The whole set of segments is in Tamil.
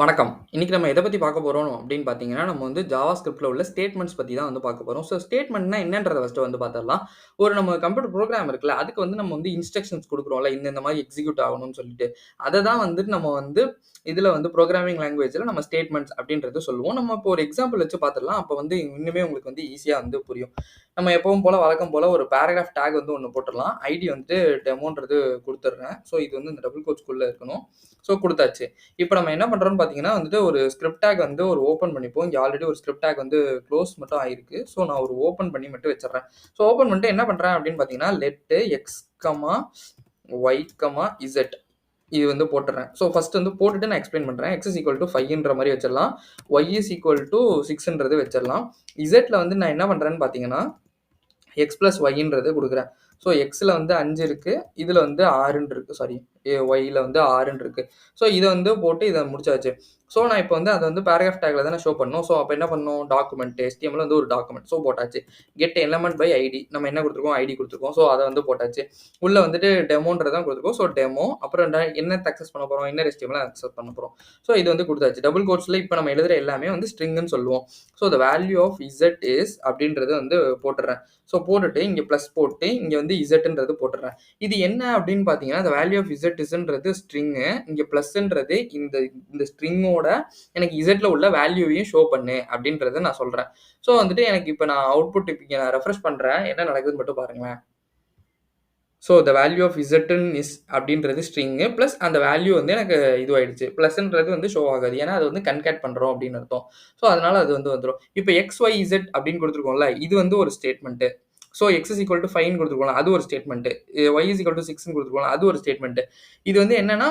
வணக்கம். இன்னைக்கு நம்ம எத பத்தி பார்க்க போறோம் அப்படின்னு பார்த்தீங்கன்னா, நம்ம வந்து ஜாவாஸ்கிரிப்ட்ல உள்ள ஸ்டேட்மெண்ட்ஸ் பத்தி தான் வந்து பார்க்க போறோம். ஸ்டேட்மெண்ட்னா என்னன்றத ஃபர்ஸ்ட்டு வந்து பார்த்துடலாம். நம்ம கம்ப்யூட்டர் புரோகிராம் இருக்குல்ல, அதுக்கு வந்து நம்ம வந்து இன்ஸ்ட்ரக்ஷன்ஸ் குடுக்குறோம்ல, இந்த மாரி எக்ஸிக்யூட் ஆகணும்னு சொல்லிட்டு. அத தான் வந்துட்டு நம்ம வந்து இதுல வந்து புரோகிராமிங் லாங்குவேஜ்ல நம்ம ஸ்டேட்மெண்ட்ஸ் அப்படின்றத சொல்லுவோம். நம்ம இப்போ ஒரு எக்ஸாம்பிள் வச்சு பார்த்துடலாம். அப்ப வந்து இன்னுமே உங்களுக்கு வந்து ஈஸியா வந்து புரியும். நம்ம எப்பவும் போல வழக்கம் போல ஒரு பேராகிராஃப் டாக் வந்து ஒண்ணு போட்டுறலாம். ஐடி வந்துட்டு டெமோன்றது குடுத்துடுறேன். இது வந்து இந்த டபுள் கோட்ஸ்குள்ள இருக்கணும். குடுத்தாச்சு. இப்ப நம்ம என்ன பண்றோம்னு பார்த்தீங்கன்னா, வந்துட்டு ஒரு ஸ்கிரிப்ட் டாக் வந்து ஒரு ஓப்பன் பண்ணிப்போம். இங்க ஆல்ரெடி ஒரு ஸ்கிரிப்ட் டாக் வந்து குளோஸ் மட்டும் ஆயிருக்கு. நான் ஒரு ஓப்பன் பண்ணி மட்டும் வச்சுடுறேன். ஓப்பன் பண்ணிட்டு என்ன பண்றேன் அப்படின்னு பார்த்தீங்கன்னா, லெட் எக்ஸ், ஒய், இசட் இது வந்து போட்டுறேன். ஃபர்ஸ்ட் வந்து போட்டுட்டு நான் எக்ஸ்பிளைன் பண்றேன். எக்ஸ் இஸ் ஈக்குவல் டூ 5ன்ற மாரி வச்சிடலாம். ஒய் இஸ் ஈக்குவல் டூ 6ன்றது வச்சிடலாம். இசட்ல வந்து நான் என்ன பண்றேன்னு பார்த்தீங்கன்னா, எக்ஸ் பிளஸ் ஒய்ன்றது கொடுக்குறேன். எக்ஸ்ல வந்து 5 இருக்கு. இதுல வந்து 6ன்னு இருக்கு. சாரி, ஒய்ல வந்து 6ன்னு இருக்கு. இத வந்து போட்டு இத முடிச்சாச்சு. நான் இப்ப வந்து அத வந்து பேராகிராஃப் டாக்ல தானே ஷோ பண்ணணும். அப்ப என்ன பண்ணணும்? டாக்குமெண்ட் HTML வந்து ஒரு டாக்குமெண்ட். போட்டாச்சு. Get element by ID. நம்ம என்ன குடுத்துருக்கோம்? ஐடி குடுத்துருக்கோம். அத வந்து போட்டாச்சு. உள்ள வந்துட்டு டெமோன்றத குடுத்துருக்கோம். டெமோ அப்புறம் என்னத்த அக்சஸ் பண்ண போறோம்? இன்னர் HTML அக்சஸ் பண்ண போறோம். இது வந்து குடுத்தாச்சு. டபுள் கோட்ஸ்ல இப்ப நம்ம எழுதுற எல்லாமே வந்து ஸ்ட்ரிங்ன்னு சொல்லுவோம். The value of Z is அப்படின்றது வந்து போட்டுறேன். போட்டுட்டு இங்க பிளஸ் போட்டு இங்க வந்து இசட்ன்றது போட்டுறேன். இது என்ன அப்படின்னு பாத்தீங்கன்னா, the value of z isன்றது ஸ்ட்ரிங்கு. இங்க பிளஸ்ன்றது இந்த இந்த ஸ்ட்ரிங்கோட எனக்கு இசட்ல உள்ள வேல்யூவையும் ஷோ பண்ணு அப்படின்றத நான் சொல்றேன். வந்துட்டு எனக்கு இப்ப நான் அவுட்புட் இப்ப நான் ரெஃப்ரெஷ் பண்றேன். என்ன நடக்குதுன்னு மட்டும் பாருங்களேன். the value of z is அப்படின்றது ஸ்ட்ரிங்கு பிளஸ் அந்த வேல்யூ வந்து எனக்கு இதுவாயிடுச்சு. பிளஸ்ன்றது வந்து ஷோ ஆகாது. ஏன்னா அது வந்து கன்கேட் பண்றோம் அப்படின்னு அர்த்தம். அதனால அது வந்து வந்துரும். இப்ப எக்ஸ், ஒய், இசட் அப்படின்னு கொடுத்துருக்கோம்ல, இது வந்து ஒரு statement. X is equal to 5 கொடுத்துருக்கோம், அது ஒரு statement. Y is equal to 6 கொடுத்துருக்கோம், அது ஒரு ஸ்டேட்மெண்ட். இது வந்து என்னன்னா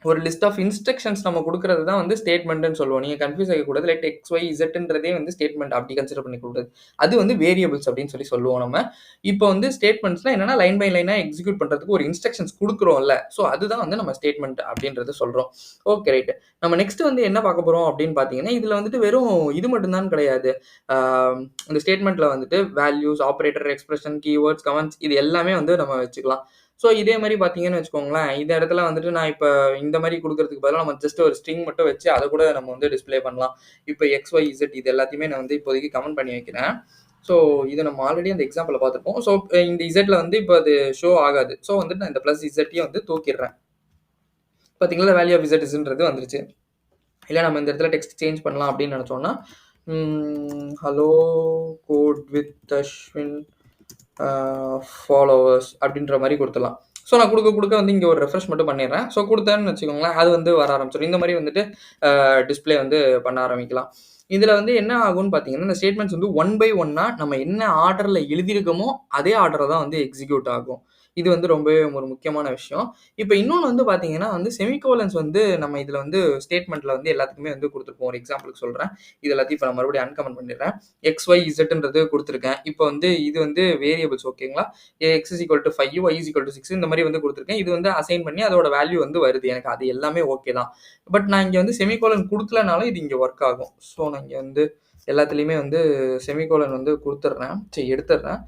ஒரு லிஸ்ட் ஆஃப் இன்ஸ்ட்ரக்ஷன்ஸ் நம்ம கொடுக்கறது தான் வந்து ஸ்டேட்மெண்ட்னு சொல்லுவோம். நீங்க கன்ஃபியூஸ் ஆகக்கூடாது. லெட் எக்ஸ், ஒய், இசட்ன்றதே வந்து ஸ்டேட்மெண்ட் அப்படி கன்சிடர் பண்ணி கூடாது. அது வந்து வேரியபிள்ஸ் அப்படின்னு சொல்லுவோம் நம்ம. இப்போ வந்து ஸ்டேட்மெண்ட்ஸ்னா என்னன்னா லைன் பை லைனா எக்ஸிக்யூட் பண்றதுக்கு ஒரு இன்ஸ்ட்ரக்ஷன்ஸ் கொடுக்குறோம்ல. அதுதான் வந்து நம்ம ஸ்டேட்மெண்ட் அப்படின்றத சொல்றோம். Okay, right. நம்ம நெக்ஸ்ட் வந்து என்ன பார்க்க போறோம் அப்படின்னு பாத்தீங்கன்னா, இதுல வந்துட்டு வெறும் இது மட்டும் தான் கிடையாது. இந்த ஸ்டேட்மெண்ட்ல வந்துட்டு values, operator, expression, keywords, comments இது எல்லாமே வந்து நம்ம வச்சுக்கலாம். இதே மாதிரி பார்த்தீங்கன்னு வச்சுக்கோங்களேன், இந்த இடத்துல வந்துட்டு நான் இப்ப இந்த மாதிரி குடுக்கறதுக்கு பதிலா நம்ம ஜஸ்ட் ஒரு ஸ்ட்ரிங் மட்டும் வச்சு அத கூட நம்ம வந்து டிஸ்ப்ளே பண்ணலாம். இப்ப எக்ஸ், ஒய், இசட் இது எல்லாத்தையுமே நான் வந்து இப்போதைக்கு கமெண்ட் பண்ணி வைக்கிறேன். இது நம்ம ஆல்ரெடி அந்த எக்ஸாம்பிள்ல பார்த்திருப்போம். இந்த இசட்ல வந்து இப்ப அது ஷோ ஆகாது. வந்துட்டு நான் இந்த பிளஸ் இசட்டையும் வந்து தூக்கிடுறேன். பாத்தீங்களா, வேல்யூ ஆஃப் இசட் இஸ்ன்றது வந்துருச்சு. இல்ல நம்ம இந்த இடத்துல டெக்ஸ்ட் சேஞ்ச் பண்ணலாம் அப்படின்னு நினைச்சோம்னா, hello code with Ashwin followers அப்படின்ற மாதிரி கொடுத்துடலாம். நான் கொடுக்க வந்து இங்கே ஒரு ரெஃப்ரெஷ் மட்டும் பண்ணிடுறேன். கொடுத்தேன்னு வச்சுக்கோங்களேன், அது வந்து வர ஆரம்பிச்சிடும். இந்த மாதிரி வந்துட்டு டிஸ்பிளே வந்து பண்ண ஆரம்பிக்கலாம். இதில் வந்து என்ன ஆகும்னு பார்த்தீங்கன்னா, இந்த ஸ்டேட்மெண்ட்ஸ் வந்து ஒன் பை ஒன்னா நம்ம என்ன ஆர்டரில் எழுதியிருக்கோமோ அதே ஆர்டர் தான் வந்து எக்ஸிக்யூட் ஆகும். இது வந்து ரொம்பவே ஒரு முக்கியமான விஷயம். இப்போ இன்னொன்று வந்து பார்த்தீங்கன்னா வந்து செமிகோலன்ஸ் வந்து நம்ம இதில் வந்து ஸ்டேட்மெண்ட்டில் வந்து எல்லாத்துக்குமே வந்து கொடுத்துருப்போம். ஒரு எக்ஸாம்பிளுக்கு சொல்கிறேன். இது எல்லாத்தையும் இப்போ நான் மறுபடியும் அன்கமெண்ட் பண்ணிடுறேன். எக்ஸ், ஒய், இசட்ன்றது கொடுத்துருக்கேன். இப்போ வந்து இது வந்து வேரியபிள்ஸ், ஓகேங்களா? X is equal to 5, Y is equal to 6 இந்த மாதிரி வந்து கொடுத்துருக்கேன். இது வந்து அசைன் பண்ணி அதோட வேல்யூ வந்து வருது. எனக்கு அது எல்லாமே ஓகே தான். பட் நான் இங்கே வந்து செமிகோலன் கொடுக்கலனாலும் இது இங்கே ஒர்க் ஆகும். நான் இங்கே வந்து எல்லாத்துலேயுமே வந்து செமிகோலன் வந்து கொடுத்துட்றேன். எடுத்துடுறேன்.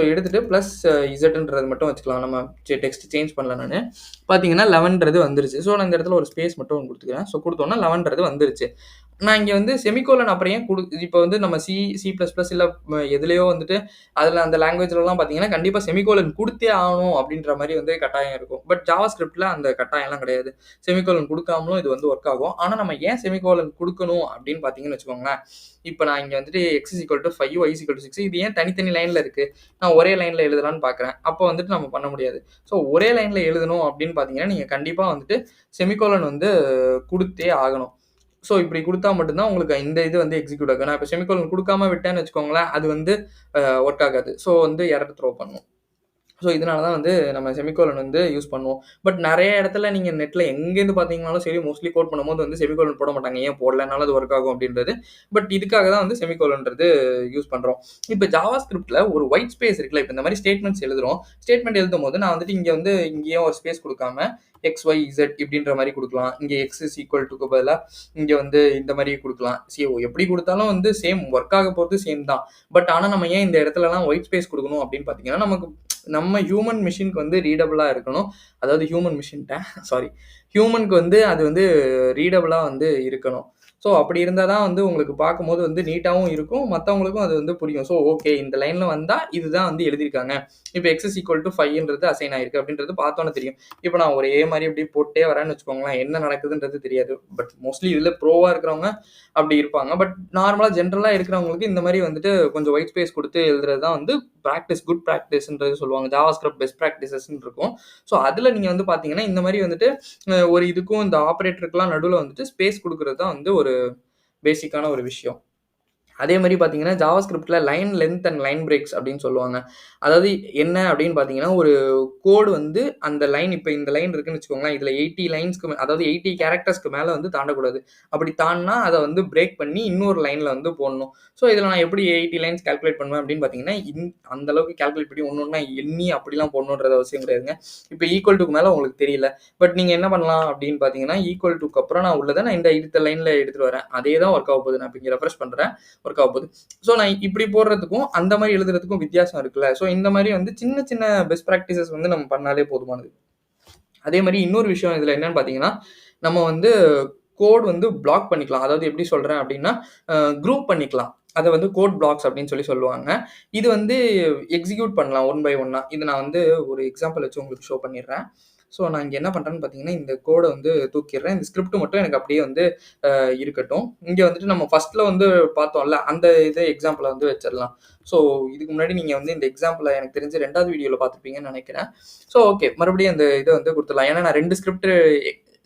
எடுத்துட்டு பிளஸ் இசட்ன்றது மட்டும் வச்சுக்கலாம். நம்ம டெக்ஸ்ட் சேஞ்ச் பண்ணல நான். பார்த்தீங்கன்னா 11ன்றது வந்துருச்சு. நான் இந்த இடத்துல ஒரு ஸ்பேஸ் மட்டும் கொடுத்துக்கிறேன். கொடுத்தோன்னா 11ன்றது வந்துருச்சு. நான் இங்கே வந்து செமிகோலன் அப்புறம் ஏன் இப்போ வந்து நம்ம சி பிளஸ் பிளஸ் இல்லை எதுலையோ வந்துட்டு அதில் அந்த லாங்குவேஜ்லலாம் பார்த்தீங்கன்னா கண்டிப்பாக செமிகோலன் கொடுத்தே ஆகணும் அப்படின்ற மாதிரி வந்து கட்டாயம் இருக்கும். பட் ஜாவாஸ்கிரிப்டில் அந்த கட்டாயம்லாம் கிடையாது. செமிகோலன் கொடுக்காமலும் இது வந்து ஒர்க் ஆகும். ஆனால் நம்ம ஏன் செமிகோலன் கொடுக்கணும் அப்படின்னு பார்த்தீங்கன்னு வச்சுக்கோங்களேன், இப்போ நான் இங்கே வந்துட்டு X is equal to 5, Y is equal to 6 இது ஏன் தனித்தனி லைனில் இருக்குது, நான் ஒரே லைனில் எழுதலான்னு பார்க்குறேன். அப்போ வந்துட்டு நம்ம பண்ண முடியாது. ஒரே லைனில் எழுதணும் அப்படின்னு பார்த்தீங்கன்னா நீங்கள் கண்டிப்பாக வந்துட்டு செமிகோலன் வந்து கொடுத்தே ஆகணும். இப்படி கொடுத்தா மட்டும்தான் உங்களுக்கு இந்த இது வந்து எக்ஸிக்யூட் ஆகும். நான் இப்போ செமிகோலன் கொடுக்காம விட்டேன்னு வச்சுக்கோங்களேன், அது வந்து ஒர்க் ஆகாது. வந்து எரர் த்ரோ பண்ணும். இதனால தான் வந்து நம்ம செமிகோலன் வந்து யூஸ் பண்ணுவோம். பட் நிறைய இடத்துல நீங்கள் நெட்டில் எங்கேருந்து பார்த்தீங்கன்னாலும் சரி, மோஸ்ட்லி கோட் பண்ணும்போது வந்து செமிகோலன் போட மாட்டாங்க. ஏன் போடலனாலும் அது ஒர்க் ஆகும் அப்படின்றது. பட் இதுக்காக தான் வந்து செமிகோலன்றது யூஸ் பண்ணுறோம். இப்போ ஜாவாஸ்கிரிப்டில் ஒரு ஒயிட் ஸ்பேஸ் இருக்குல்ல, இப்போ இந்த மாதிரி ஸ்டேட்மெண்ட்ஸ் எழுதுறோம். ஸ்டேட்மெண்ட் எழுதும் போது நான் வந்துட்டு இங்கே வந்து இங்கேயும் ஒரு ஸ்பேஸ் கொடுக்காம எக்ஸ், ஒய், இசட் இப்படின்ற மாதிரி கொடுக்கலாம். இங்கே எக்ஸ் இஸ் ஈக்குவல் டுக்கு பதிலாக இங்கே வந்து இந்த மாதிரி கொடுக்கலாம். எப்படி கொடுத்தாலும் வந்து சேம் ஒர்க் ஆக போகிறது சேம் தான். பட் ஆனால் நம்ம ஏன் இந்த இடத்துலலாம் ஒயிட் ஸ்பேஸ் கொடுக்கணும் அப்படின்னு பார்த்தீங்கன்னா, நமக்கு நம்ம ஹியூமன் மிஷினுக்கு வந்து ரீடபிளாக இருக்கணும். அதாவது ஹியூமனுக்கு வந்து அது வந்து ரீடபிளாக வந்து இருக்கணும். ஸோ அப்படி இருந்தால் தான் வந்து உங்களுக்கு பார்க்கும்போது வந்து நீட்டாகவும் இருக்கும், மற்றவங்களுக்கும் அது வந்து புரியும். ஸோ ஓகே, இந்த லைனில் வந்தால் இதுதான் வந்து எழுதியிருக்காங்க. இப்போ எக்ஸ் இஸ் ஈக்குவல் டு 5ன்றது அசைன் ஆயிருக்கு அப்படின்றது பார்த்தோன்னே தெரியும். இப்போ நான் ஒரே மாதிரி இப்படி போட்டே வரேன்னு வச்சுக்கோங்களேன், என்ன நடக்குதுன்றது தெரியாது. பட் மோஸ்ட்லி இதில் ப்ரோவாக இருக்கிறவங்க அப்படி இருப்பாங்க. பட் நார்மலாக ஜென்ரலாக இருக்கிறவங்களுக்கு இந்த மாதிரி வந்துட்டு கொஞ்சம் ஒயிட் ஸ்பேஸ் கொடுத்து எழுதுறது தான் வந்து ப்ராக்டிஸ், குட் ப்ராக்டிஸ்ன்றது சொல்லுவாங்க. ஜாவாஸ்கிரிப்ட் பெஸ்ட் ப்ராக்டிசஸ்ன்னு இருக்கும். ஸோ அதில் நீங்கள் வந்து பார்த்தீங்கன்னா இந்த மாதிரி வந்துட்டு ஒரு இதுக்கும் இந்த ஆப்ரேட்டருக்குலாம் நடுவில் வந்துட்டு ஸ்பேஸ் கொடுக்குறது தான் வந்து ஒரு பேசிக்கான ஒரு விஷயம். அதே மாதிரி பார்த்தீங்கன்னா ஜாவாஸ்கிரிப்ட்ல line length and line breaks அப்படின்னு சொல்லுவாங்க. அதாவது என்ன அப்படின்னு பார்த்தீங்கன்னா, ஒரு கோடு வந்து அந்த லைன், இப்போ இந்த லைன் இருக்குன்னு வச்சுக்கோங்களேன், இதில் 80 லைன்ஸ்க்கு அதாவது 80 கேரக்டர்ஸ்க்கு மேலே வந்து தாண்டக்கூடாது. அப்படி தாண்டினா அதை வந்து பிரேக் பண்ணி இன்னொரு லைனில் வந்து போடணும். ஸோ இதில் நான் எப்படி 80 லைன்ஸ் கால்குலேட் பண்ணுவேன் அப்படின்னு பார்த்தீங்கன்னா, அந்த அளவுக்கு கால்குலேட் பண்ணி ஒன்று ஒன்றா எண்ணி அப்படிலாம் போடணுன்றது அவசியம் கிடையாதுங்க. இப்போ ஈக்குவல் டுக்கு மேலே உங்களுக்கு தெரியல, பட் நீங்கள் என்ன பண்ணலாம் அப்படின்னு பார்த்தீங்கன்னா, ஈக்குவல் டுக்கு அப்புறம் நான் உள்ளதை நான் இந்த லைனில் எடுத்துகிட்டு வரேன். அதே தான் ஒர்க் ஆக போகுது. நான் இப்போ இங்கே ரெஃப்ரெஷ் பண்ணுறேன், ஒர்க் ஆக போகுது. ஸோ நான் இப்படி போடுறதுக்கும் அந்த மாதிரி எழுதுறதுக்கும் வித்தியாசம் இருக்குல்ல. ஸோ இந்த மாதிரி வந்து சின்ன சின்ன பெஸ்ட் ப்ராக்டிசஸ் வந்து நம்ம பண்ணாலே போதுமானது. அதே மாதிரி இன்னொரு விஷயம் இதில் என்னன்னு பார்த்தீங்கன்னா, நம்ம வந்து கோட் வந்து பிளாக் பண்ணிக்கலாம். அதாவது எப்படி சொல்கிறேன் அப்படின்னா, குரூப் பண்ணிக்கலாம். அதை வந்து கோட் பிளாக்ஸ் அப்படின்னு சொல்லுவாங்க. இது வந்து எக்ஸிக்யூட் பண்ணலாம் ஒன் பை ஒன்னா. இது நான் வந்து ஒரு எக்ஸாம்பிள் வச்சு உங்களுக்கு ஷோ பண்ணிடுறேன். ஸோ நான் இங்கே என்ன பண்ணுறேன்னு பார்த்தீங்கன்னா, இந்த கோடை வந்து தூக்கிடுறேன். இந்த ஸ்கிரிப்ட் மட்டும் எனக்கு அப்படியே வந்து இருக்கட்டும். இங்கே வந்துட்டு நம்ம ஃபர்ஸ்ட்டில் வந்து பார்த்தோம்ல, அந்த இதை எக்ஸாம்பிளை வந்து வச்சிடலாம். ஸோ இதுக்கு முன்னாடி நீங்கள் வந்து இந்த எக்ஸாம்பிளை எனக்கு தெரிஞ்சு 2வது வீடியோவில் பார்த்துருப்பீங்கன்னு நினைக்கிறேன். ஸோ ஓகே, மறுபடியும் அந்த இதை வந்து கொடுத்துடலாம். ஏன்னா நான் 2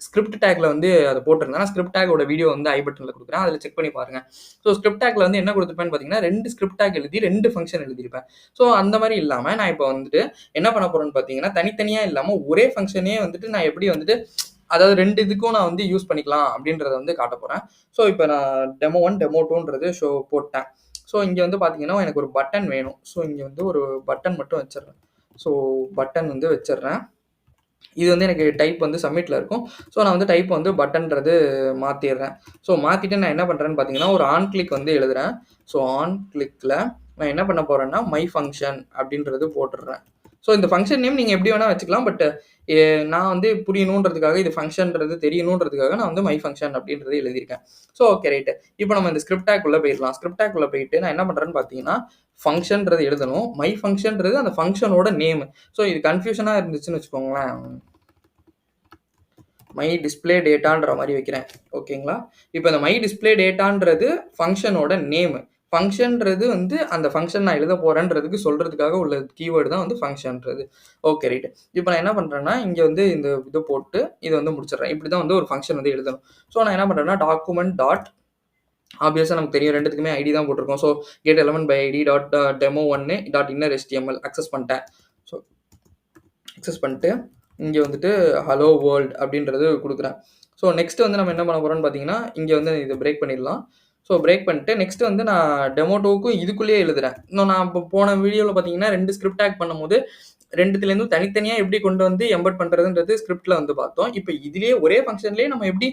ஸ்கிரிப்ட் டேக்ல வந்து அதை போட்டிருந்தேன். ஸ்கிரிப்ட் டேக்கோட வீடியோ வந்து ஐ பட்டனில் கொடுக்குறேன், அதில் செக் பண்ணி பாருங்க. ஸோ ஸ்கிரிப்ட் டேக்ல வந்து என்ன கொடுத்துருப்பேன்னு பார்த்தீங்கன்னா, 2 ஸ்கிரிப்ட் டேக் எழுதி 2 ஃபங்க்ஷன் எழுதியிருப்பேன். ஸோ அந்த மாதிரி இல்லாமல் நான் இப்போ வந்துட்டு என்ன பண்ண போறேன்னு பார்த்தீங்கன்னா, தனித்தனியாக இல்லாமல் ஒரே ஃபங்க்ஷனே வந்துட்டு நான் எப்படி வந்துட்டு, அதாவது 2 இதுக்கும் நான் வந்து யூஸ் பண்ணிக்கலாம் அப்படின்றத வந்து காட்ட போறேன். ஸோ இப்போ நான் டெமோ 1 டெமோ 2ன்றது ஷோ போட்டேன். ஸோ இங்கே வந்து பார்த்தீங்கன்னா எனக்கு ஒரு பட்டன் வேணும். ஸோ இங்கே வந்து ஒரு பட்டன் மட்டும் வச்சிடுறேன். ஸோ பட்டன் வந்து வச்சிடுறேன். இது வந்து எனக்கு டைப் வந்து சப்மிட்டில் இருக்கும். ஸோ நான் வந்து டைப் வந்து பட்டன்றது மாற்றிடுறேன். ஸோ மாற்றிட்டு நான் என்ன பண்ணுறேன்னு பார்த்தீங்கன்னா, ஒரு ஆன் கிளிக் வந்து எழுதுறேன். ஸோ ஆன் கிளிக்கில் நான் என்ன பண்ண போகிறேன்னா, மை ஃபங்க்ஷன் அப்படின்றது போட்டுடுறேன். ஸோ இந்த ஃபங்க்ஷன் நேம் நீங்கள் எப்படி வேணால் வச்சுக்கலாம். பட் நான் வந்து புரியணுன்றதுக்காக, இது ஃபங்க்ஷன்றது தெரியணுன்றதுக்காக நான் வந்து மை ஃபங்க்ஷன் அப்படின்றது எழுதியிருக்கேன். So okay right. இப்போ நம்ம இந்த ஸ்கிரிப்ட் டேக்குள்ளே போயிடலாம். ஸ்கிரிப்ட் டேக்குள்ளே போயிட்டு நான் என்ன பண்ணுறேன்னு பார்த்தீங்கன்னா, ஃபங்க்ஷன்றது எழுதணும். மை ஃபங்க்ஷன்றது அந்த ஃபங்க்ஷனோட நேம். ஸோ இது கன்ஃபியூஷனாக இருந்துச்சுன்னு வச்சுக்கோங்களேன், மை டிஸ்பிளே டேட்டான்ற மாதிரி வைக்கிறேன். ஓகேங்களா? இப்போ இந்த மை டிஸ்பிளே டேட்டான்றது ஃபங்க்ஷனோட நேம். ஃபங்க்ஷன்றது வந்து அந்த ஃபங்க்ஷன் நான் எழுத போகிறேன்றதுக்கு சொல்கிறதுக்காக உள்ள கீவேர்டு தான் வந்து ஃபங்க்ஷன்றது. Okay right. இப்போ நான் என்ன பண்ணுறேன்னா, இங்கே வந்து இந்த இதை போட்டு இதை வந்து முடிச்சிடுறேன். இப்படி தான் வந்து ஒரு ஃபங்க்ஷன் வந்து எழுதணும். ஸோ நான் என்ன பண்ணுறேன்னா, டாக்குமெண்ட் டாட், ஆப்வியஸாக நமக்கு தெரியும், 2த்துக்குமே ஐடி தான் போட்டிருக்கோம். So get element by ID dot demo 1 dot inner HTML access பண்ணிட்டேன். ஸோ அக்சஸ் பண்ணிட்டு இங்கே வந்துட்டு ஹலோ வேர்ல்டு அப்படின்றது கொடுக்குறேன். ஸோ நெக்ஸ்ட் வந்து நம்ம என்ன பண்ண போகிறோம்னு பார்த்தீங்கன்னா, இங்கே வந்து இதை பிரேக் பண்ணிடலாம். ஸோ பிரேக் பண்ணிட்டு நெக்ஸ்ட் வந்து நான் டெமோ 2க்கும் இதுக்குள்ளேயே எழுதுறேன். இன்னும் நான் இப்போ போன வீடியோவில் பார்த்தீங்கன்னா 2 ஸ்கிரிப்ட் டேக் பண்ணும்போது 2த்துலேருந்து தனித்தனியாக எப்படி கொண்டு வந்து எம்பெட் பண்ணுறதுன்றது ஸ்கிரிப்டில் வந்து பார்த்தோம். இப்போ இதுலேயே ஒரே ஃபங்க்ஷன்லேயே நம்ம எப்படி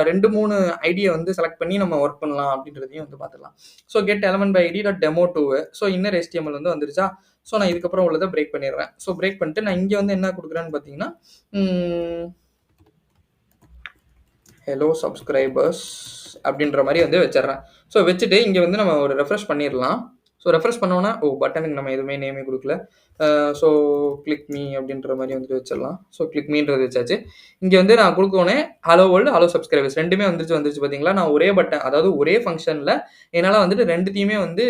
2, 3 ஐடியை வந்து செலக்ட் பண்ணி நம்ம ஒர்க் பண்ணலாம் அப்படின்றதையும் வந்து பார்த்துக்கலாம். So get element by ID dot demo 2. So inner HTML வந்து வந்துருச்சா? ஸோ நான் இதுக்கப்புறம் உள்ளதை பிரேக் பண்ணிடுறேன். ஸோ பிரேக் பண்ணிட்டு நான் இங்கே வந்து என்ன கொடுக்குறேன்னு பார்த்தீங்கன்னா, ஹலோ சப்ஸ்கிரைபர்ஸ் அப்படின்ற மாதிரி வந்து வச்சிடுறேன். ஸோ வச்சுட்டு இங்கே வந்து நம்ம ஒரு ரெஃப்ரெஷ் பண்ணிடலாம். ஸோ ரெஃப்ரெஷ் பண்ணோன்னா, பட்டனுக்கு நம்ம எதுவுமே நேமே கொடுக்கல. ஸோ கிளிக் மீ அப்படின்ற மாதிரி வந்துட்டு வச்சிடலாம். ஸோ கிளிக் மீன்றது வச்சாச்சு. இங்கே வந்து நான் கொடுக்கோனே ஹலோ வேர்ல்டு, ஹலோ சப்ஸ்கிரைபர்ஸ் ரெண்டுமே வந்துருச்சு பார்த்தீங்களா? நான் ஒரே பட்டன், அதாவது ஒரே ஃபங்க்ஷனில் என்னால் வந்துட்டு 2த்தையுமே வந்து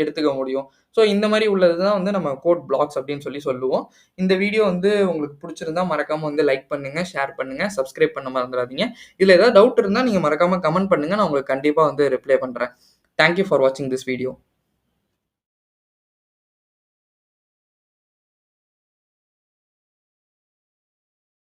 எடுத்துக்க முடியும். ஸோ இந்த மாதிரி உள்ளது தான் வந்து நம்ம கோட் பிளாக்ஸ் அப்படின்னு சொல்லுவோம். இந்த வீடியோ வந்து உங்களுக்கு பிடிச்சிருந்தா மறக்காமல் வந்து லைக் பண்ணுங்கள், ஷேர் பண்ணுங்கள், சப்ஸ்கிரைப் பண்ண மறந்துடாதீங்க. இதில் ஏதாவது டவுட் இருந்தால் நீங்கள் மறக்காமல் கமெண்ட் பண்ணுங்கள். நான் உங்களுக்கு கண்டிப்பாக வந்து ரிப்ளை பண்ணுறேன். தேங்க்யூ ஃபார் வாட்சிங் திஸ் வீடியோ.